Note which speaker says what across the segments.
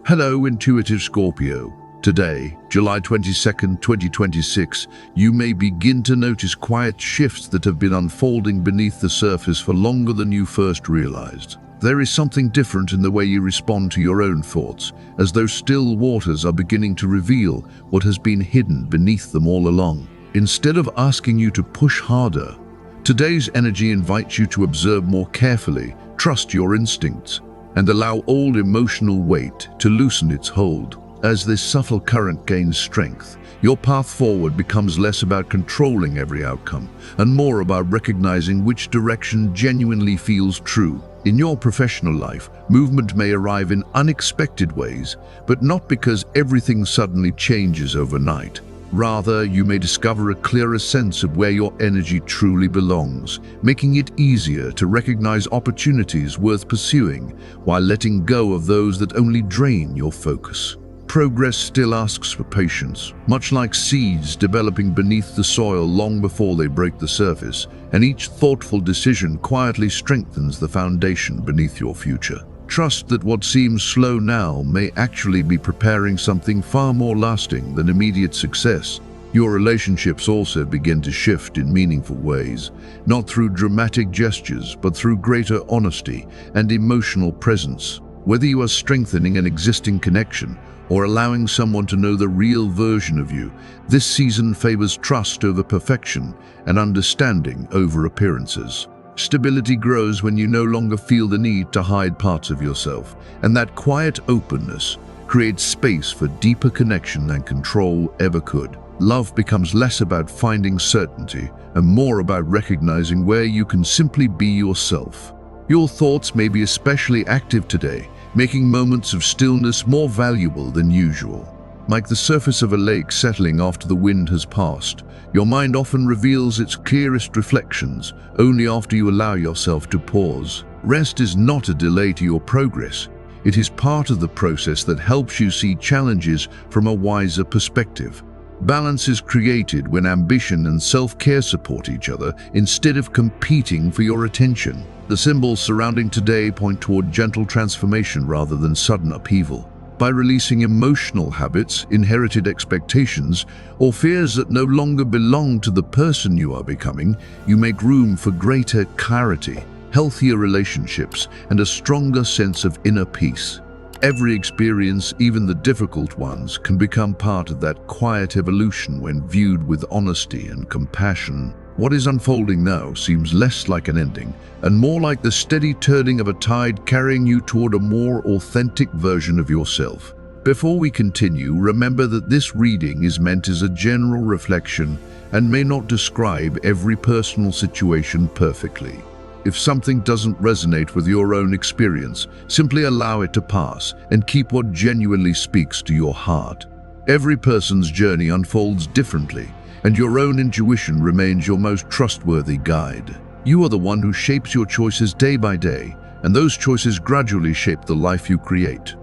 Speaker 1: Hello, intuitive Scorpio. Today, July 22nd, 2026, you may begin to notice quiet shifts that have been unfolding beneath the surface for longer than you first realized. There is something different in the way you respond to your own thoughts, as though still waters are beginning to reveal what has been hidden beneath them all along. Instead of asking you to push harder, today's energy invites you to observe more carefully, trust your instincts, and allow old emotional weight to loosen its hold. As this subtle current gains strength, your path forward becomes less about controlling every outcome and more about recognizing which direction genuinely feels true. In your professional life, movement may arrive in unexpected ways, but not because everything suddenly changes overnight. Rather, you may discover a clearer sense of where your energy truly belongs, making it easier to recognize opportunities worth pursuing while letting go of those that only drain your focus. Progress still asks for patience, much like seeds developing beneath the soil long before they break the surface, and each thoughtful decision quietly strengthens the foundation beneath your future. Trust that what seems slow now may actually be preparing something far more lasting than immediate success. Your relationships also begin to shift in meaningful ways, not through dramatic gestures, but through greater honesty and emotional presence. Whether you are strengthening an existing connection or allowing someone to know the real version of you, this season favors trust over perfection and understanding over appearances. Stability grows when you no longer feel the need to hide parts of yourself, and that quiet openness creates space for deeper connection than control ever could. Love becomes less about finding certainty and more about recognizing where you can simply be yourself. Your thoughts may be especially active today, making moments of stillness more valuable than usual. Like the surface of a lake settling after the wind has passed, your mind often reveals its clearest reflections only after you allow yourself to pause. Rest is not a delay to your progress. It is part of the process that helps you see challenges from a wiser perspective. Balance is created when ambition and self-care support each other instead of competing for your attention. The symbols surrounding today point toward gentle transformation rather than sudden upheaval. By releasing emotional habits, inherited expectations, or fears that no longer belong to the person you are becoming, you make room for greater clarity, healthier relationships, and a stronger sense of inner peace. Every experience, even the difficult ones, can become part of that quiet evolution when viewed with honesty and compassion. What is unfolding now seems less like an ending and more like the steady turning of a tide carrying you toward a more authentic version of yourself. Before we continue, remember that this reading is meant as a general reflection and may not describe every personal situation perfectly. If something doesn't resonate with your own experience, simply allow it to pass and keep what genuinely speaks to your heart. Every person's journey unfolds differently, and your own intuition remains your most trustworthy guide. You are the one who shapes your choices day by day, and those choices gradually shape the life you create.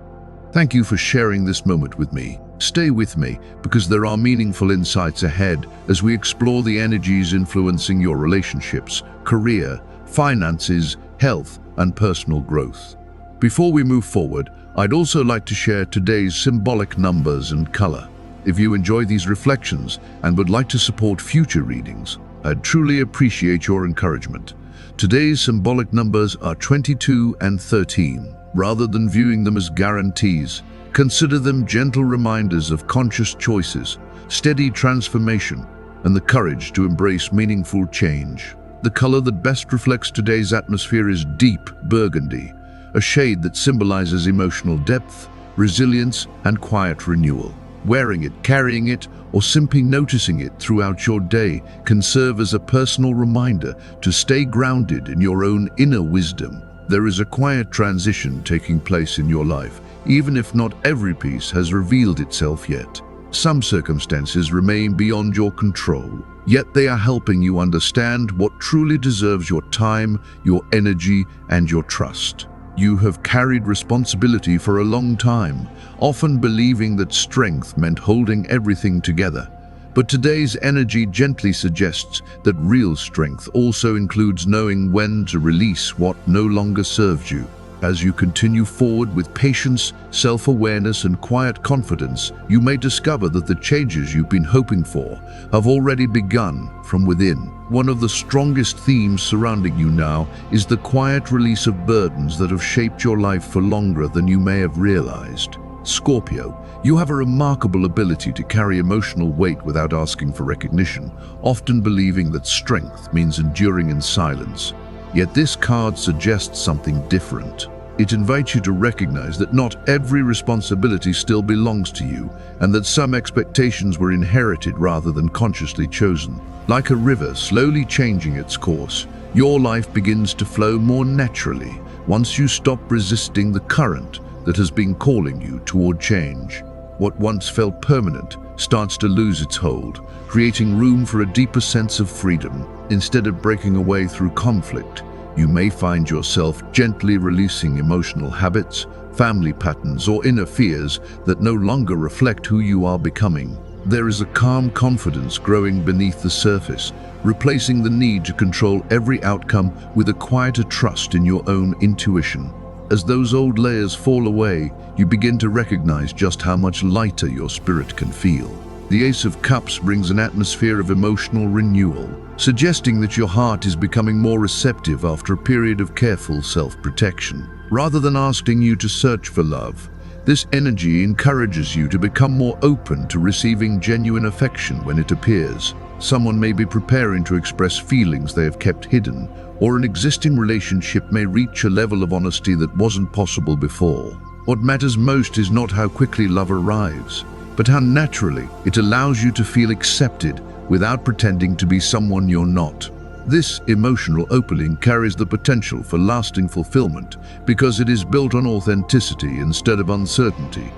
Speaker 1: Thank you for sharing this moment with me. Stay with me, because there are meaningful insights ahead as we explore the energies influencing your relationships, career, finances, health, and personal growth. Before we move forward, I'd also like to share today's symbolic numbers and color. If you enjoy these reflections and would like to support future readings, I'd truly appreciate your encouragement. Today's symbolic numbers are 22 and 13. Rather than viewing them as guarantees, consider them gentle reminders of conscious choices, steady transformation, and the courage to embrace meaningful change. The color that best reflects today's atmosphere is deep burgundy, a shade that symbolizes emotional depth, resilience, and quiet renewal. Wearing it, carrying it, or simply noticing it throughout your day can serve as a personal reminder to stay grounded in your own inner wisdom. There is a quiet transition taking place in your life, even if not every piece has revealed itself yet. Some circumstances remain beyond your control, yet they are helping you understand what truly deserves your time, your energy, and your trust. You have carried responsibility for a long time, often believing that strength meant holding everything together. But today's energy gently suggests that real strength also includes knowing when to release what no longer serves you. As you continue forward with patience, self-awareness, and quiet confidence, you may discover that the changes you've been hoping for have already begun from within. One of the strongest themes surrounding you now is the quiet release of burdens that have shaped your life for longer than you may have realized. Scorpio, you have a remarkable ability to carry emotional weight without asking for recognition, often believing that strength means enduring in silence. Yet this card suggests something different. It invites you to recognize that not every responsibility still belongs to you, and that some expectations were inherited rather than consciously chosen. Like a river slowly changing its course, your life begins to flow more naturally once you stop resisting the current that has been calling you toward change. What once felt permanent starts to lose its hold, creating room for a deeper sense of freedom. Instead of breaking away through conflict, you may find yourself gently releasing emotional habits, family patterns, or inner fears that no longer reflect who you are becoming. There is a calm confidence growing beneath the surface, replacing the need to control every outcome with a quieter trust in your own intuition. As those old layers fall away, you begin to recognize just how much lighter your spirit can feel. The Ace of Cups brings an atmosphere of emotional renewal, suggesting that your heart is becoming more receptive after a period of careful self-protection. Rather than asking you to search for love, this energy encourages you to become more open to receiving genuine affection when it appears. Someone may be preparing to express feelings they have kept hidden, or an existing relationship may reach a level of honesty that wasn't possible before. What matters most is not how quickly love arrives, but how naturally it allows you to feel accepted without pretending to be someone you're not. This emotional opening carries the potential for lasting fulfillment because it is built on authenticity instead of uncertainty.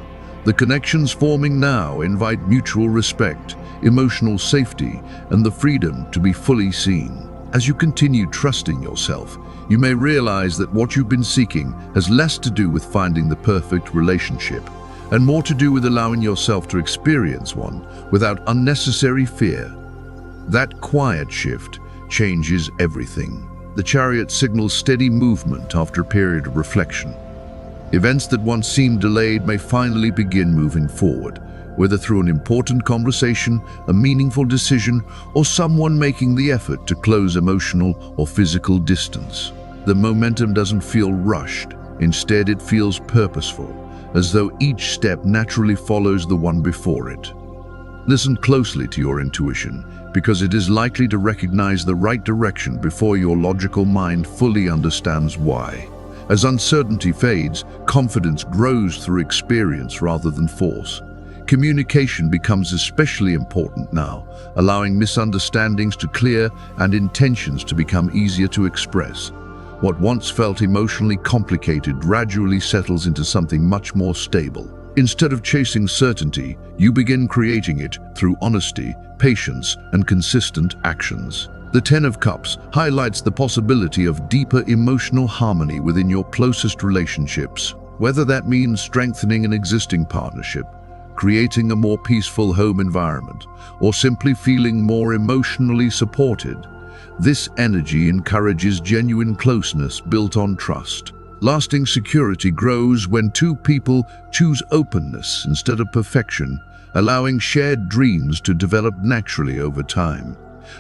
Speaker 1: The connections forming now invite mutual respect, emotional safety, and the freedom to be fully seen. As you continue trusting yourself, you may realize that what you've been seeking has less to do with finding the perfect relationship and more to do with allowing yourself to experience one without unnecessary fear. That quiet shift changes everything. The Chariot signals steady movement after a period of reflection. Events that once seemed delayed may finally begin moving forward, whether through an important conversation, a meaningful decision, or someone making the effort to close emotional or physical distance. The momentum doesn't feel rushed. Instead, it feels purposeful, as though each step naturally follows the one before it. Listen closely to your intuition, because it is likely to recognize the right direction before your logical mind fully understands why. As uncertainty fades, confidence grows through experience rather than force. Communication becomes especially important now, allowing misunderstandings to clear and intentions to become easier to express. What once felt emotionally complicated gradually settles into something much more stable. Instead of chasing certainty, you begin creating it through honesty, patience, and consistent actions. The Ten of Cups highlights the possibility of deeper emotional harmony within your closest relationships, whether that means strengthening an existing partnership, creating a more peaceful home environment, or simply feeling more emotionally supported. This energy encourages genuine closeness built on trust. Lasting security grows when two people choose openness instead of perfection, allowing shared dreams to develop naturally over time.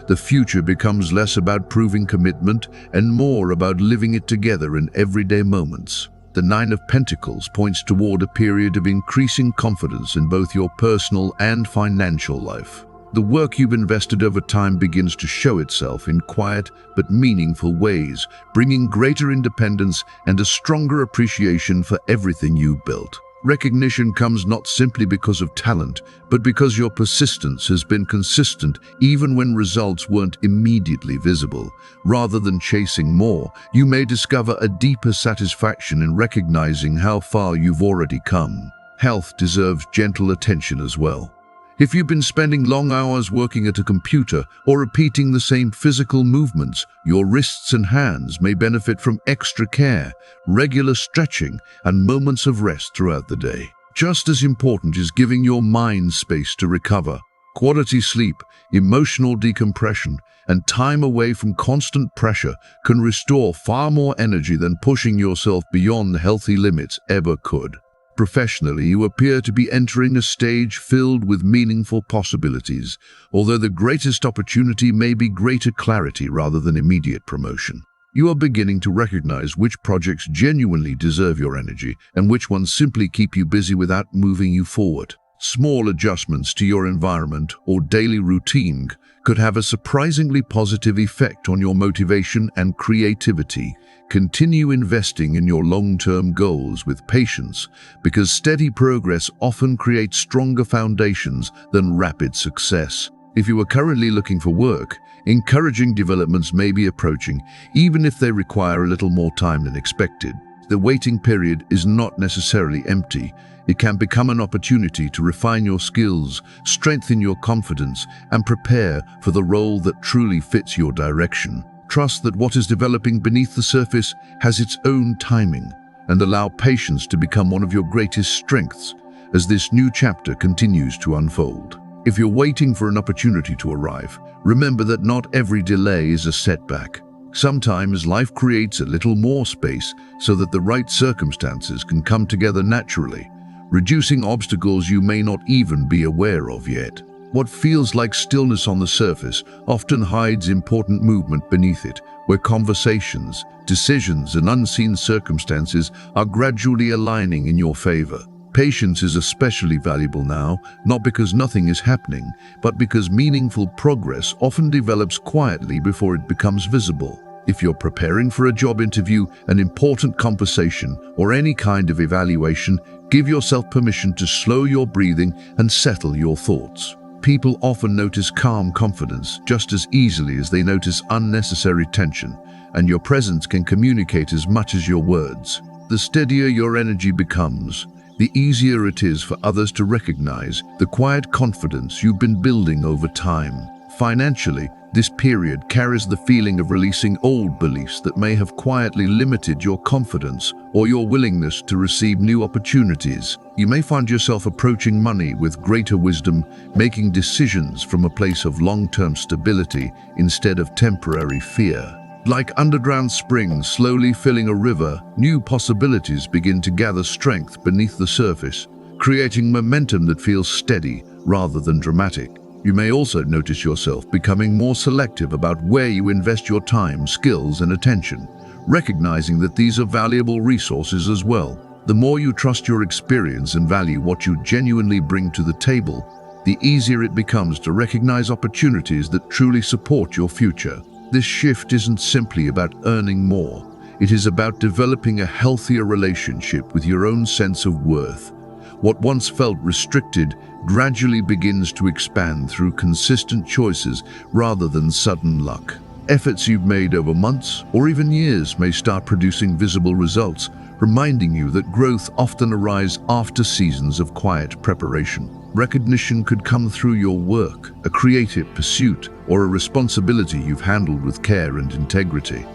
Speaker 1: The future becomes less about proving commitment and more about living it together in everyday moments. The Nine of Pentacles points toward a period of increasing confidence in both your personal and financial life. The work you've invested over time begins to show itself in quiet but meaningful ways, bringing greater independence and a stronger appreciation for everything you built. Recognition comes not simply because of talent, but because your persistence has been consistent even when results weren't immediately visible. Rather than chasing more, you may discover a deeper satisfaction in recognizing how far you've already come. Health deserves gentle attention as well. If you've been spending long hours working at a computer or repeating the same physical movements, your wrists and hands may benefit from extra care, regular stretching, and moments of rest throughout the day. Just as important is giving your mind space to recover. Quality sleep, emotional decompression, and time away from constant pressure can restore far more energy than pushing yourself beyond healthy limits ever could. Professionally, you appear to be entering a stage filled with meaningful possibilities, although the greatest opportunity may be greater clarity rather than immediate promotion. You are beginning to recognize which projects genuinely deserve your energy and which ones simply keep you busy without moving you forward. Small adjustments to your environment or daily routine could have a surprisingly positive effect on your motivation and creativity. Continue investing in your long-term goals with patience, because steady progress often creates stronger foundations than rapid success. If you are currently looking for work, encouraging developments may be approaching, even if they require a little more time than expected. The waiting period is not necessarily empty. It can become an opportunity to refine your skills, strengthen your confidence, and prepare for the role that truly fits your direction. Trust that what is developing beneath the surface has its own timing, and allow patience to become one of your greatest strengths as this new chapter continues to unfold. If you're waiting for an opportunity to arrive, remember that not every delay is a setback. Sometimes life creates a little more space so that the right circumstances can come together naturally, reducing obstacles you may not even be aware of yet. What feels like stillness on the surface often hides important movement beneath it, where conversations, decisions, and unseen circumstances are gradually aligning in your favor. Patience is especially valuable now, not because nothing is happening, but because meaningful progress often develops quietly before it becomes visible. If you're preparing for a job interview, an important conversation, or any kind of evaluation, give yourself permission to slow your breathing and settle your thoughts. People often notice calm confidence just as easily as they notice unnecessary tension, and your presence can communicate as much as your words. The steadier your energy becomes, the easier it is for others to recognize the quiet confidence you've been building over time. Financially, this period carries the feeling of releasing old beliefs that may have quietly limited your confidence or your willingness to receive new opportunities. You may find yourself approaching money with greater wisdom, making decisions from a place of long-term stability instead of temporary fear. Like underground springs slowly filling a river, new possibilities begin to gather strength beneath the surface, creating momentum that feels steady rather than dramatic. You may also notice yourself becoming more selective about where you invest your time, skills, and attention, recognizing that these are valuable resources as well. The more you trust your experience and value what you genuinely bring to the table, the easier it becomes to recognize opportunities that truly support your future. This shift isn't simply about earning more. It is about developing a healthier relationship with your own sense of worth. What once felt restricted gradually begins to expand through consistent choices rather than sudden luck. Efforts you've made over months or even years may start producing visible results, reminding you that growth often arrives after seasons of quiet preparation. Recognition could come through your work, a creative pursuit, or a responsibility you've handled with care and integrity.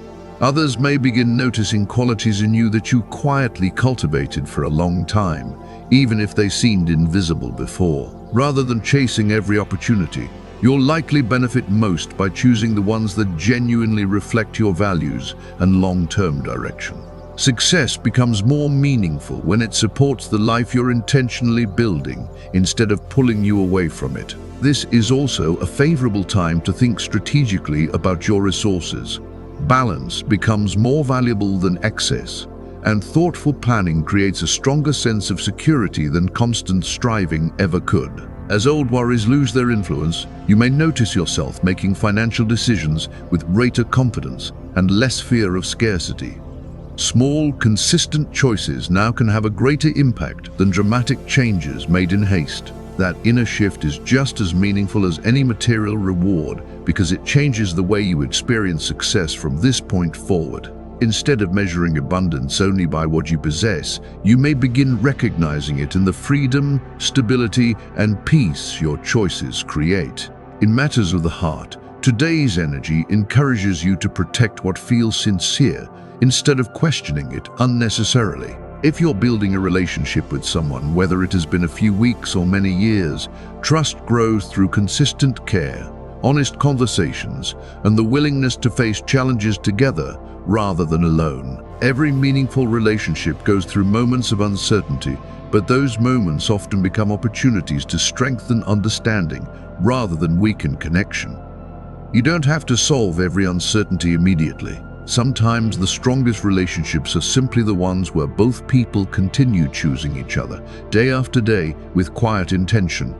Speaker 1: Others may begin noticing qualities in you that you quietly cultivated for a long time, even if they seemed invisible before. Rather than chasing every opportunity, you'll likely benefit most by choosing the ones that genuinely reflect your values and long-term direction. Success becomes more meaningful when it supports the life you're intentionally building instead of pulling you away from it. This is also a favorable time to think strategically about your resources. Balance becomes more valuable than excess, and thoughtful planning creates a stronger sense of security than constant striving ever could. As old worries lose their influence, you may notice yourself making financial decisions with greater confidence and less fear of scarcity. Small, consistent choices now can have a greater impact than dramatic changes made in haste. That inner shift is just as meaningful as any material reward because it changes the way you experience success from this point forward. Instead of measuring abundance only by what you possess, you may begin recognizing it in the freedom, stability, and peace your choices create. In matters of the heart, today's energy encourages you to protect what feels sincere instead of questioning it unnecessarily. If you're building a relationship with someone, whether it has been a few weeks or many years, trust grows through consistent care, honest conversations, and the willingness to face challenges together rather than alone. Every meaningful relationship goes through moments of uncertainty, but those moments often become opportunities to strengthen understanding rather than weaken connection. You don't have to solve every uncertainty immediately. Sometimes the strongest relationships are simply the ones where both people continue choosing each other, day after day, with quiet intention.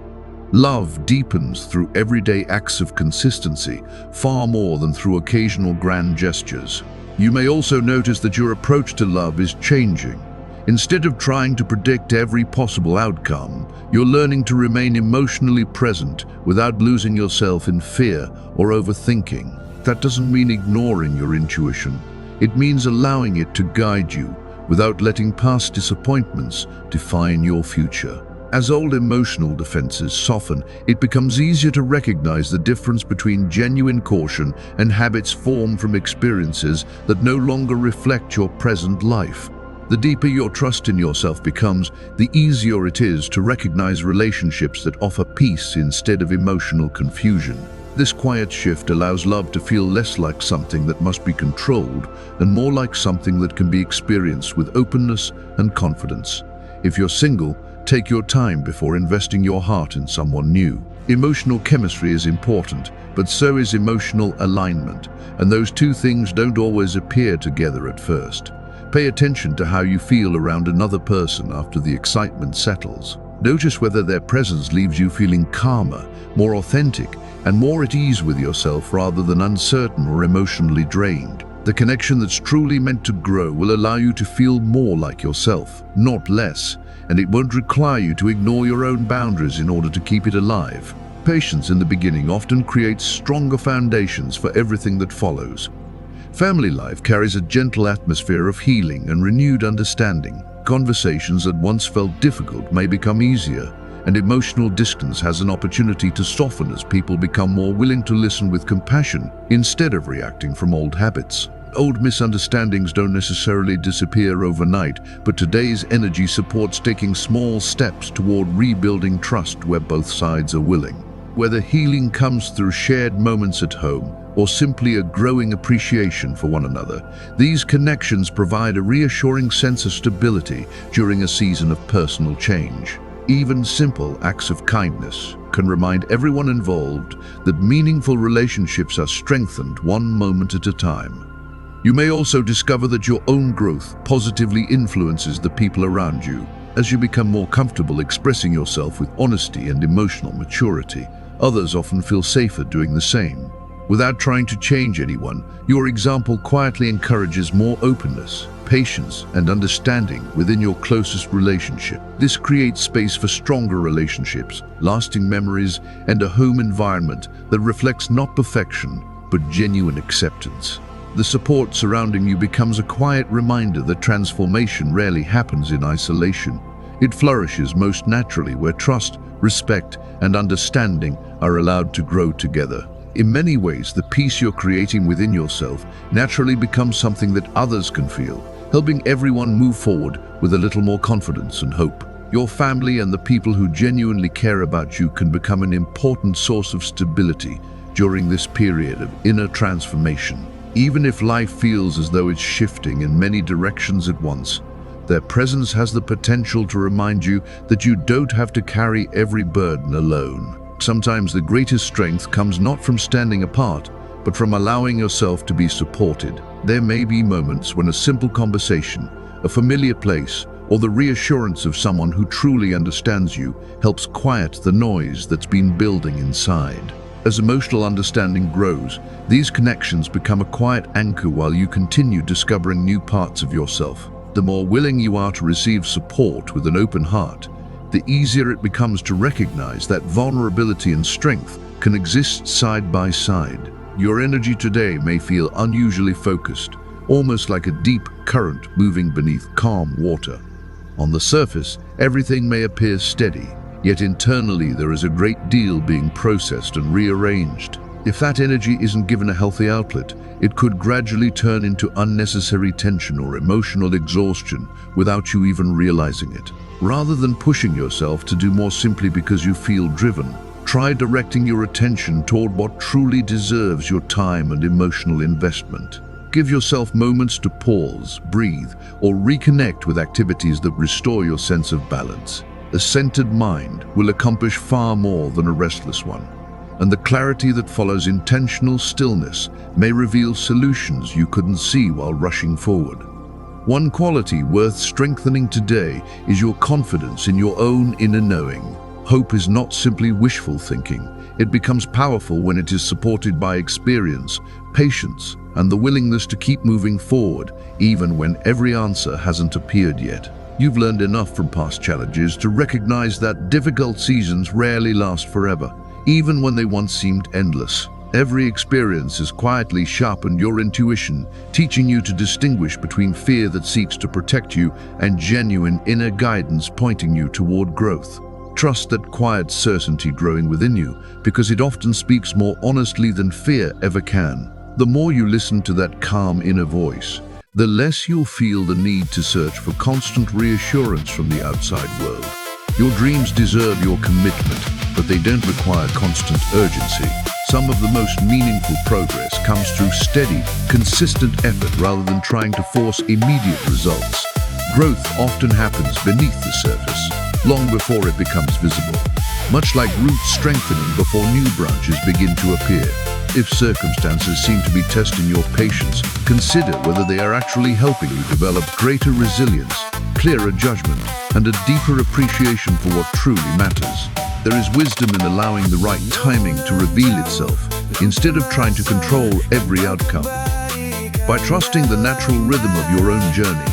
Speaker 1: Love deepens through everyday acts of consistency, far more than through occasional grand gestures. You may also notice that your approach to love is changing. Instead of trying to predict every possible outcome, you're learning to remain emotionally present without losing yourself in fear or overthinking. That doesn't mean ignoring your intuition. It means allowing it to guide you without letting past disappointments define your future. As old emotional defenses soften, it becomes easier to recognize the difference between genuine caution and habits formed from experiences that no longer reflect your present life. The deeper your trust in yourself becomes, the easier it is to recognize relationships that offer peace instead of emotional confusion. This quiet shift allows love to feel less like something that must be controlled and more like something that can be experienced with openness and confidence. If you're single, take your time before investing your heart in someone new. Emotional chemistry is important, but so is emotional alignment, and those two things don't always appear together at first. Pay attention to how you feel around another person after the excitement settles. Notice whether their presence leaves you feeling calmer, more authentic, and more at ease with yourself rather than uncertain or emotionally drained. The connection that's truly meant to grow will allow you to feel more like yourself, not less, and it won't require you to ignore your own boundaries in order to keep it alive. Patience in the beginning often creates stronger foundations for everything that follows. Family life carries a gentle atmosphere of healing and renewed understanding. Conversations that once felt difficult may become easier, and emotional distance has an opportunity to soften as people become more willing to listen with compassion instead of reacting from old habits. Old misunderstandings don't necessarily disappear overnight, but today's energy supports taking small steps toward rebuilding trust where both sides are willing. Whether healing comes through shared moments at home or simply a growing appreciation for one another, these connections provide a reassuring sense of stability during a season of personal change. Even simple acts of kindness can remind everyone involved that meaningful relationships are strengthened one moment at a time. You may also discover that your own growth positively influences the people around you. As you become more comfortable expressing yourself with honesty and emotional maturity, others often feel safer doing the same. Without trying to change anyone, your example quietly encourages more openness, patience, and understanding within your closest relationship. This creates space for stronger relationships, lasting memories, and a home environment that reflects not perfection, but genuine acceptance. The support surrounding you becomes a quiet reminder that transformation rarely happens in isolation. It flourishes most naturally where trust, respect, and understanding are allowed to grow together. In many ways, the peace you're creating within yourself naturally becomes something that others can feel, helping everyone move forward with a little more confidence and hope. Your family and the people who genuinely care about you can become an important source of stability during this period of inner transformation. Even if life feels as though it's shifting in many directions at once, their presence has the potential to remind you that you don't have to carry every burden alone. Sometimes the greatest strength comes not from standing apart, but from allowing yourself to be supported. There may be moments when a simple conversation, a familiar place, or the reassurance of someone who truly understands you helps quiet the noise that's been building inside. As emotional understanding grows, these connections become a quiet anchor while you continue discovering new parts of yourself. The more willing you are to receive support with an open heart, the easier it becomes to recognize that vulnerability and strength can exist side by side. Your energy today may feel unusually focused, almost like a deep current moving beneath calm water. On the surface, everything may appear steady, yet internally there is a great deal being processed and rearranged. If that energy isn't given a healthy outlet, it could gradually turn into unnecessary tension or emotional exhaustion without you even realizing it. Rather than pushing yourself to do more simply because you feel driven, try directing your attention toward what truly deserves your time and emotional investment. Give yourself moments to pause, breathe, or reconnect with activities that restore your sense of balance. A centered mind will accomplish far more than a restless one, and the clarity that follows intentional stillness may reveal solutions you couldn't see while rushing forward. One quality worth strengthening today is your confidence in your own inner knowing. Hope is not simply wishful thinking. It becomes powerful when it is supported by experience, patience, and the willingness to keep moving forward, even when every answer hasn't appeared yet. You've learned enough from past challenges to recognize that difficult seasons rarely last forever, even when they once seemed endless. Every experience has quietly sharpened your intuition, teaching you to distinguish between fear that seeks to protect you and genuine inner guidance pointing you toward growth. Trust that quiet certainty growing within you, because it often speaks more honestly than fear ever can. The more you listen to that calm inner voice, the less you'll feel the need to search for constant reassurance from the outside world. Your dreams deserve your commitment, but they don't require constant urgency. Some of the most meaningful progress comes through steady, consistent effort rather than trying to force immediate results. Growth often happens beneath the surface, long before it becomes visible, much like roots strengthening before new branches begin to appear. If circumstances seem to be testing your patience, consider whether they are actually helping you develop greater resilience, clearer judgment, and a deeper appreciation for what truly matters. There is wisdom in allowing the right timing to reveal itself, instead of trying to control every outcome. By trusting the natural rhythm of your own journey,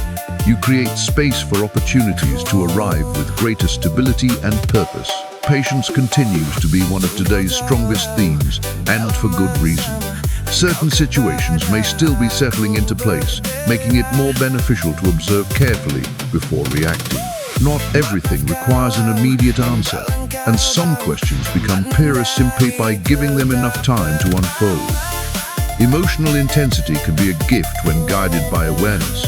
Speaker 1: you create space for opportunities to arrive with greater stability and purpose. Patience continues to be one of today's strongest themes, and for good reason. Certain situations may still be settling into place, making it more beneficial to observe carefully before reacting. Not everything requires an immediate answer, and some questions become clearer simply by giving them enough time to unfold. Emotional intensity can be a gift when guided by awareness,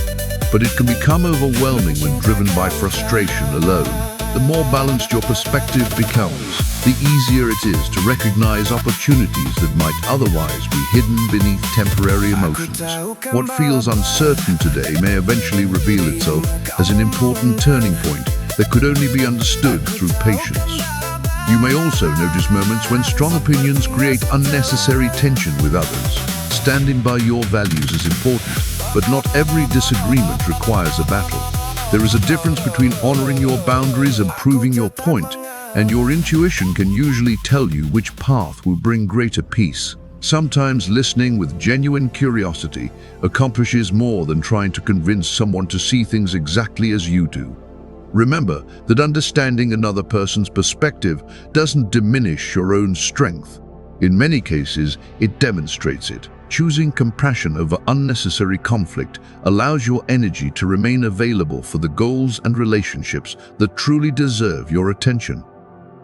Speaker 1: but it can become overwhelming when driven by frustration alone. The more balanced your perspective becomes, the easier it is to recognize opportunities that might otherwise be hidden beneath temporary emotions. What feels uncertain today may eventually reveal itself as an important turning point that could only be understood through patience. You may also notice moments when strong opinions create unnecessary tension with others. Standing by your values is important, but not every disagreement requires a battle. There is a difference between honoring your boundaries and proving your point, and your intuition can usually tell you which path will bring greater peace. Sometimes listening with genuine curiosity accomplishes more than trying to convince someone to see things exactly as you do. Remember that understanding another person's perspective doesn't diminish your own strength. In many cases, it demonstrates it. Choosing compassion over unnecessary conflict allows your energy to remain available for the goals and relationships that truly deserve your attention.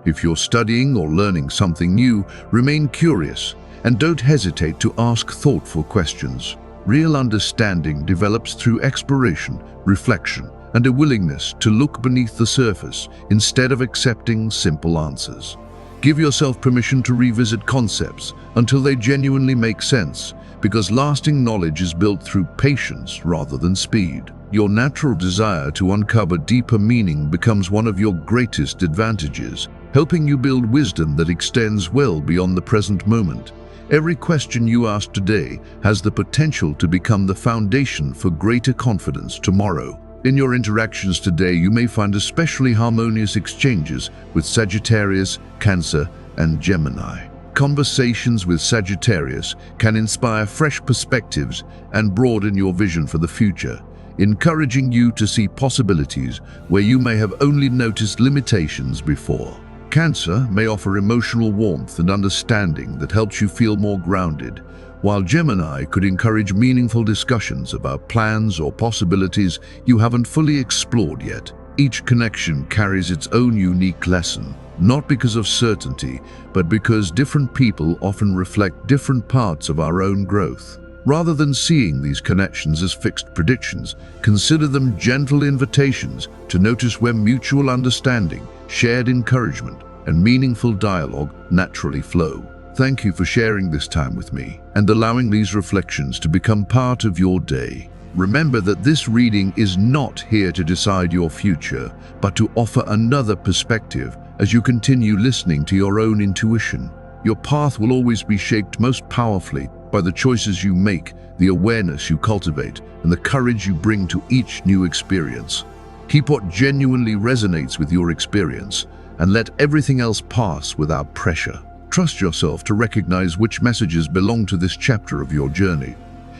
Speaker 1: If you're studying or learning something new, remain curious and don't hesitate to ask thoughtful questions. Real understanding develops through exploration, reflection, and a willingness to look beneath the surface instead of accepting simple answers. Give yourself permission to revisit concepts until they genuinely make sense, because lasting knowledge is built through patience rather than speed. Your natural desire to uncover deeper meaning becomes one of your greatest advantages, helping you build wisdom that extends well beyond the present moment. Every question you ask today has the potential to become the foundation for greater confidence tomorrow. In your interactions today, you may find especially harmonious exchanges with Sagittarius, Cancer, and Gemini. Conversations with Sagittarius can inspire fresh perspectives and broaden your vision for the future, encouraging you to see possibilities where you may have only noticed limitations before. Cancer may offer emotional warmth and understanding that helps you feel more grounded, while Gemini could encourage meaningful discussions about plans or possibilities you haven't fully explored yet. Each connection carries its own unique lesson, not because of certainty, but because different people often reflect different parts of our own growth. Rather than seeing these connections as fixed predictions, consider them gentle invitations to notice where mutual understanding, shared encouragement, and meaningful dialogue naturally flow. Thank you for sharing this time with me and allowing these reflections to become part of your day. Remember that this reading is not here to decide your future, but to offer another perspective as you continue listening to your own intuition. Your path will always be shaped most powerfully by the choices you make, the awareness you cultivate, and the courage you bring to each new experience. Keep what genuinely resonates with your experience, and let everything else pass without pressure. Trust yourself to recognize which messages belong to this chapter of your journey.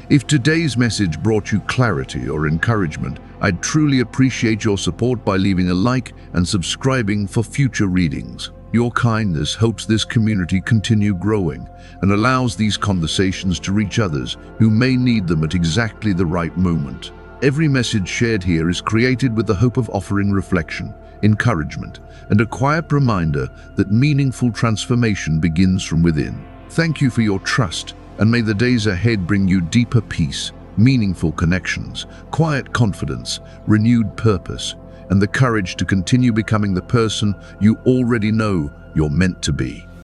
Speaker 1: If today's message brought you clarity or encouragement, I'd truly appreciate your support by leaving a like and subscribing for future readings. Your kindness helps this community continue growing and allows these conversations to reach others who may need them at exactly the right moment. Every message shared here is created with the hope of offering reflection, encouragement, and a quiet reminder that meaningful transformation begins from within. Thank you for your trust, and may the days ahead bring you deeper peace, meaningful connections, quiet confidence, renewed purpose, and the courage to continue becoming the person you already know you're meant to be.